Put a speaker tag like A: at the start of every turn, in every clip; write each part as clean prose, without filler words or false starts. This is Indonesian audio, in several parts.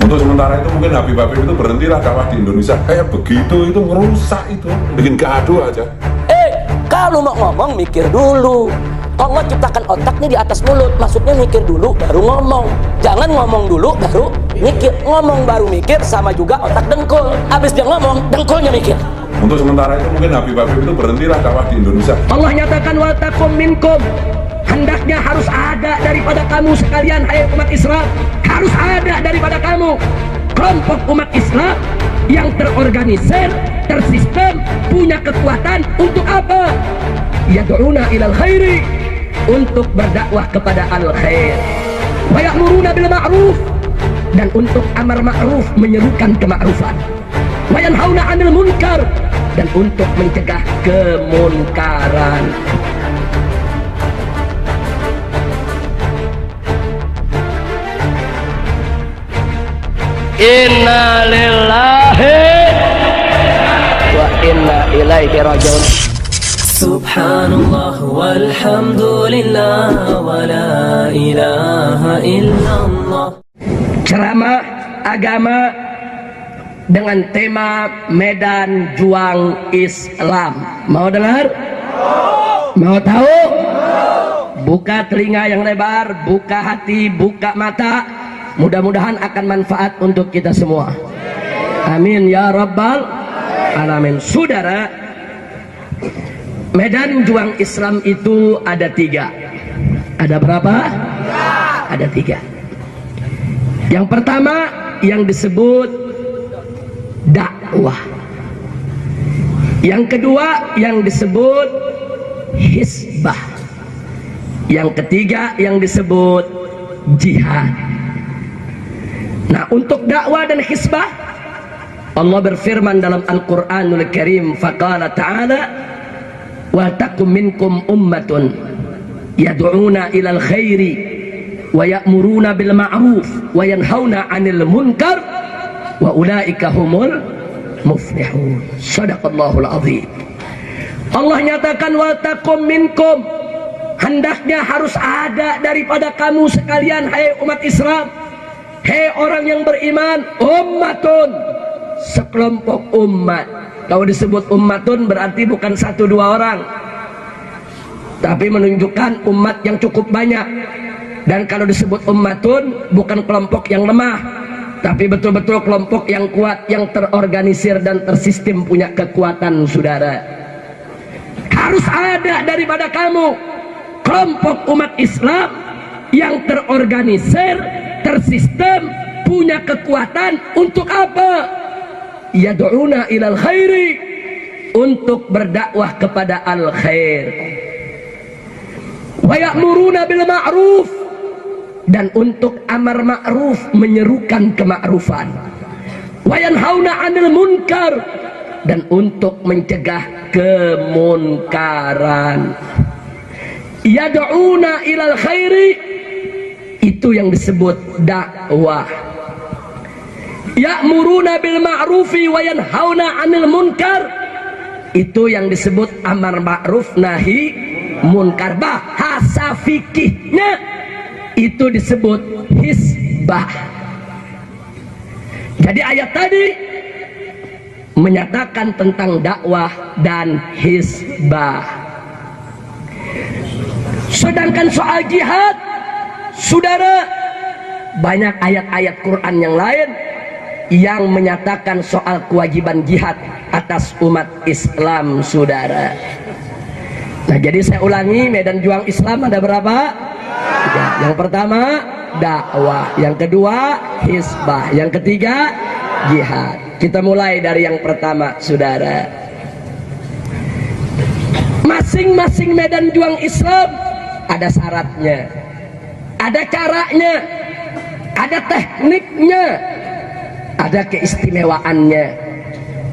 A: Untuk sementara itu mungkin Habib-Habib itu berhentilah dakwah di Indonesia. Kayak begitu itu ngerusak, itu bikin gaduh aja.
B: Kalau mau ngomong mikir dulu. Allah ciptakan otak nih di atas mulut, maksudnya mikir dulu baru ngomong. Jangan ngomong dulu baru mikir. Ngomong baru mikir sama juga otak dengkul. Habis dia ngomong, dengkulnya mikir.
A: Untuk sementara itu mungkin Habib-Habib itu berhentilah dakwah di Indonesia.
C: Allah nyatakan wa takum minkum, hendaknya harus ada daripada kamu sekalian, hai umat Islam, harus ada daripada kamu kelompok umat Islam yang terorganisir, tersistem, punya kekuatan untuk apa? Yad'una ilal khairi, untuk berdakwah kepada al khair, wa ya'muruna bil ma'ruf, dan untuk amar ma'ruf, menyerukan kema'rufan, wa yanhauna 'anil munkar, dan untuk mencegah kemunkaran. Inna lillahi wa inna ilaihi raji'un.
D: Subhanallah walhamdulillah wa la ilaha illallah.
C: Ceramah agama dengan tema Medan Juang Islam. Mau dengar? Mau tahu? Buka telinga yang lebar, buka hati, buka mata. Mudah-mudahan akan manfaat untuk kita semua. Amin ya rabbal alamin. Saudara, Medan Juang Islam itu ada 3. Ada berapa? Ada 3. Yang pertama yang disebut dakwah. Yang kedua yang disebut hisbah. Yang ketiga yang disebut jihad. Nah, untuk dakwah dan hisbah, Allah berfirman dalam Al-Quranul Karim, faqala ta'ala wa takum minkum ummatun yad'una ilal khairi wa ya'muruna bil ma'ruf wa yanhauna 'anil munkar wa ulaika humul muflihun. Shadaqallahul azim. Allah nyatakan wa takum minkum, hendaknya harus ada daripada kamu sekalian, hai umat Islam, hei orang yang beriman, ummatun, sekelompok umat. Kalau disebut ummatun berarti bukan 1-2 orang, tapi menunjukkan umat yang cukup banyak. Dan kalau disebut ummatun bukan kelompok yang lemah, tapi betul-betul kelompok yang kuat, yang terorganisir dan tersistem, punya kekuatan. Saudara, harus ada daripada kamu kelompok umat Islam yang terorganisir, tersistem, punya kekuatan untuk apa? Yad'una ilal khairi, untuk berdakwah kepada al khair, wa ya'muruna bil ma'ruf, dan untuk amar ma'ruf, menyerukan kemakruffan, wa yanhauna 'anil munkar, dan untuk mencegah kemunkaran. Yad'una ilal khairi, itu yang disebut dakwah. Ya'muruna bil ma'rufi wa yanhauna 'anil munkar, itu yang disebut amar ma'ruf nahi munkar. Bahasa fikihnya itu disebut hisbah. Jadi ayat tadi menyatakan tentang dakwah dan hisbah. Sedangkan soal jihad, saudara, banyak ayat-ayat Quran yang lain yang menyatakan soal kewajiban jihad atas umat Islam, saudara. Nah, jadi saya ulangi, Medan Juang Islam ada berapa? 3. Yang pertama dakwah, yang kedua hisbah, yang ketiga jihad. Kita mulai dari yang pertama, saudara. Masing-masing Medan Juang Islam ada syaratnya, ada caranya, ada tekniknya, ada keistimewaannya.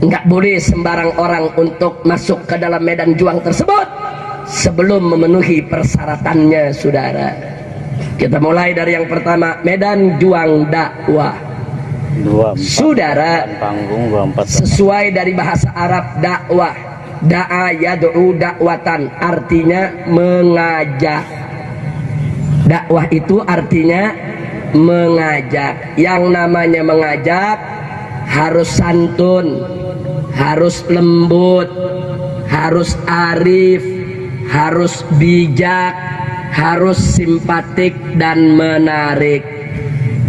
C: Enggak boleh sembarang orang untuk masuk ke dalam medan juang tersebut sebelum memenuhi persyaratannya, saudara. Kita mulai dari yang pertama, medan juang dakwah.
E: 24,
C: saudara,
E: panggung 24.
C: Sesuai dari bahasa Arab, dakwah, da'a yad'u dakwatan, artinya mengajak. Dakwah itu artinya mengajak. Yang namanya mengajak harus santun, harus lembut, harus arif, harus bijak, harus simpatik dan menarik.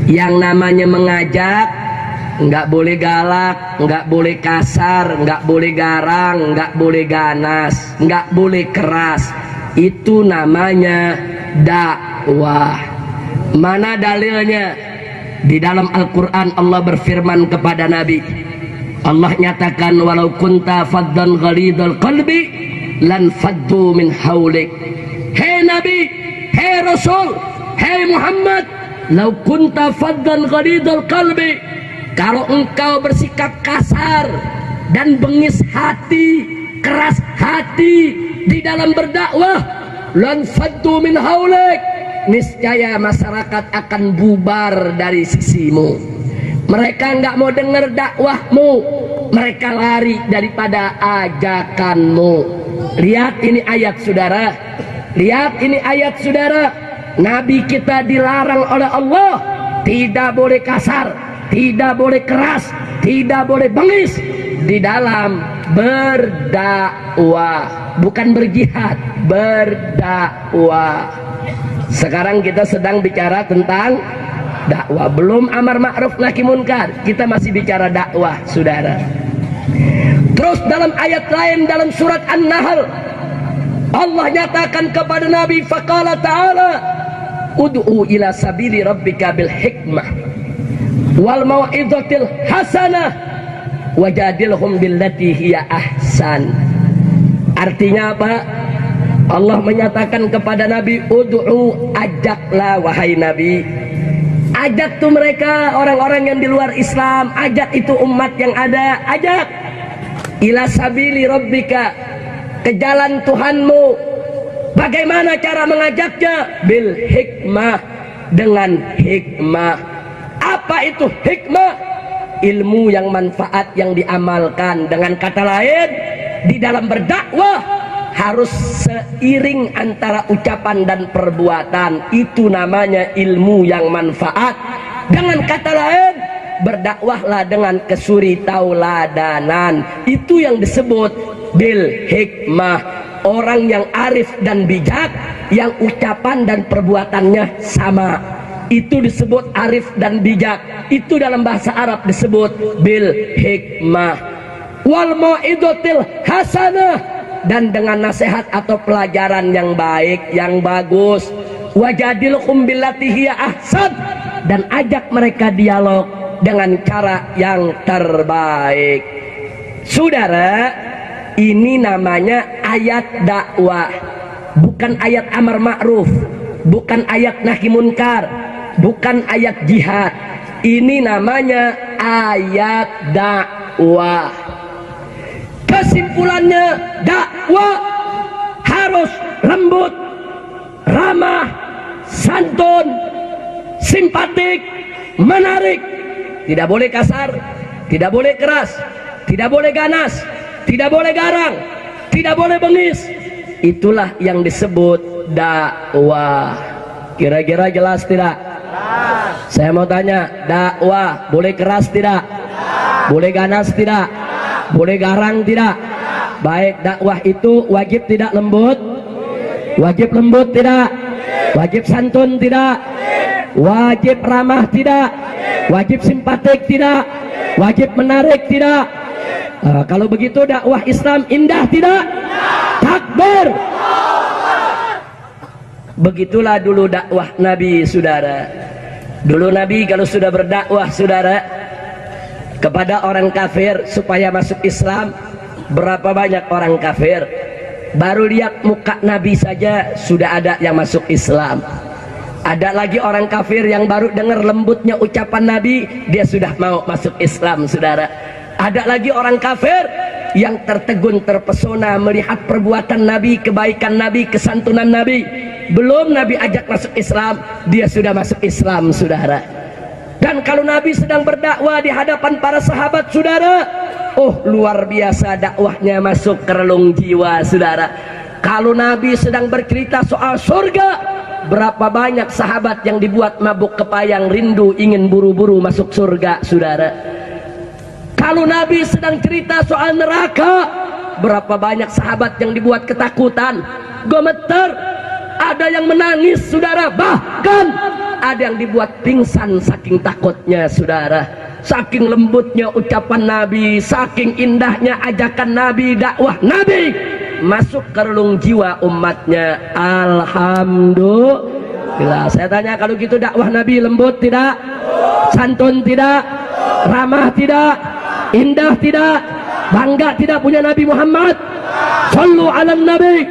C: Yang namanya mengajak nggak boleh galak, nggak boleh kasar, nggak boleh garang, nggak boleh ganas, nggak boleh keras. Itu namanya dakwah. Mana dalilnya? Di dalam Al-Quran Allah berfirman kepada Nabi, Allah nyatakan, walau kunta faddan ghalidul qalbi lan faddu min haulik. Hei Nabi, hei Rasul, hei Muhammad, lau kunta faddan ghalidul qalbi, kalau engkau bersikap kasar dan bengis hati, keras hati di dalam berdakwah, lan faddu min haulik, niscaya masyarakat akan bubar dari sisimu. Mereka nggak mau dengar dakwahmu, mereka lari daripada ajakanmu. Lihat ini ayat saudara, lihat ini ayat saudara. Nabi kita dilarang oleh Allah, tidak boleh kasar, tidak boleh keras, tidak boleh bengis di dalam berdakwah. Bukan berjihad, berdakwah. Sekarang kita sedang bicara tentang dakwah, belum amar ma'ruf nahi munkar, kita masih bicara dakwah saudara. Terus dalam ayat lain dalam surat An-Nahl, Allah nyatakan kepada Nabi, faqala ta'ala ud'u ila sabili rabbika bil hikmah wal mau'izatil hasanah wajadilhum billati hiya ahsan. Artinya apa? Allah menyatakan kepada Nabi, ud'u, ajaklah wahai Nabi. Ajak tuh mereka, orang-orang yang di luar Islam, ajak itu umat yang ada, ajak ila sabili rabbika, ke jalan Tuhanmu. Bagaimana cara mengajaknya? Bil hikmah, dengan hikmah. Apa itu hikmah? Ilmu yang manfaat yang diamalkan. Dengan kata lain, di dalam berdakwah harus seiring antara ucapan dan perbuatan. Itu namanya ilmu yang manfaat. Dengan kata lain, berdakwahlah dengan kesuri tauladanan. Itu yang disebut bil hikmah. Orang yang arif dan bijak, yang ucapan dan perbuatannya sama, itu disebut arif dan bijak. Itu dalam bahasa Arab disebut bil hikmah. Wal mau'izatil hasanah, dan dengan nasihat atau pelajaran yang baik, yang bagus. Wajadilhum billati hiya ahsan, dan ajak mereka dialog dengan cara yang terbaik. Saudara, ini namanya ayat dakwah, bukan ayat amar ma'ruf, bukan ayat nahi munkar, bukan ayat jihad. Ini namanya ayat dakwah. Kesimpulannya, dakwah harus lembut, ramah, santun, simpatik, menarik. Tidak boleh kasar, tidak boleh keras, tidak boleh ganas, tidak boleh garang, tidak boleh bengis. Itulah yang disebut dakwah. Kira-kira jelas tidak? Saya mau tanya, dakwah boleh keras tidak? Boleh ganas tidak? Boleh garang tidak? Baik, dakwah itu wajib tidak lembut? Wajib lembut tidak? Wajib santun tidak? Wajib ramah tidak? Wajib simpatik tidak? Wajib menarik tidak? Kalau begitu dakwah Islam indah tidak? Takbir. Begitulah dulu dakwah Nabi saudara. Dulu Nabi kalau sudah berdakwah saudara kepada orang kafir supaya masuk Islam, berapa banyak orang kafir? Baru lihat muka Nabi saja sudah ada yang masuk Islam. Ada lagi orang kafir yang baru dengar lembutnya ucapan Nabi, dia sudah mau masuk Islam saudara. Ada lagi orang kafir yang tertegun terpesona melihat perbuatan Nabi, kebaikan Nabi, kesantunan Nabi. Belum Nabi ajak masuk Islam, dia sudah masuk Islam saudara. Dan kalau Nabi sedang berdakwah di hadapan para sahabat saudara, oh luar biasa dakwahnya masuk ke relung jiwa saudara. Kalau Nabi sedang bercerita soal surga, Berapa banyak sahabat yang dibuat mabuk kepayang, rindu ingin buru-buru masuk surga, saudara. Kalau Nabi sedang cerita soal neraka, berapa banyak sahabat yang dibuat ketakutan, gemeter, ada yang menangis, saudara, bahkan ada yang dibuat pingsan saking takutnya, saudara. Saking lembutnya ucapan Nabi, saking indahnya ajakan Nabi, dakwah Nabi masuk ke relung jiwa umatnya. Alhamdulillah. Saya tanya, kalau gitu dakwah Nabi lembut tidak? Santun tidak? Ramah tidak? Indah tidak? Bangga tidak punya Nabi Muhammad? Sallu ala Nabi.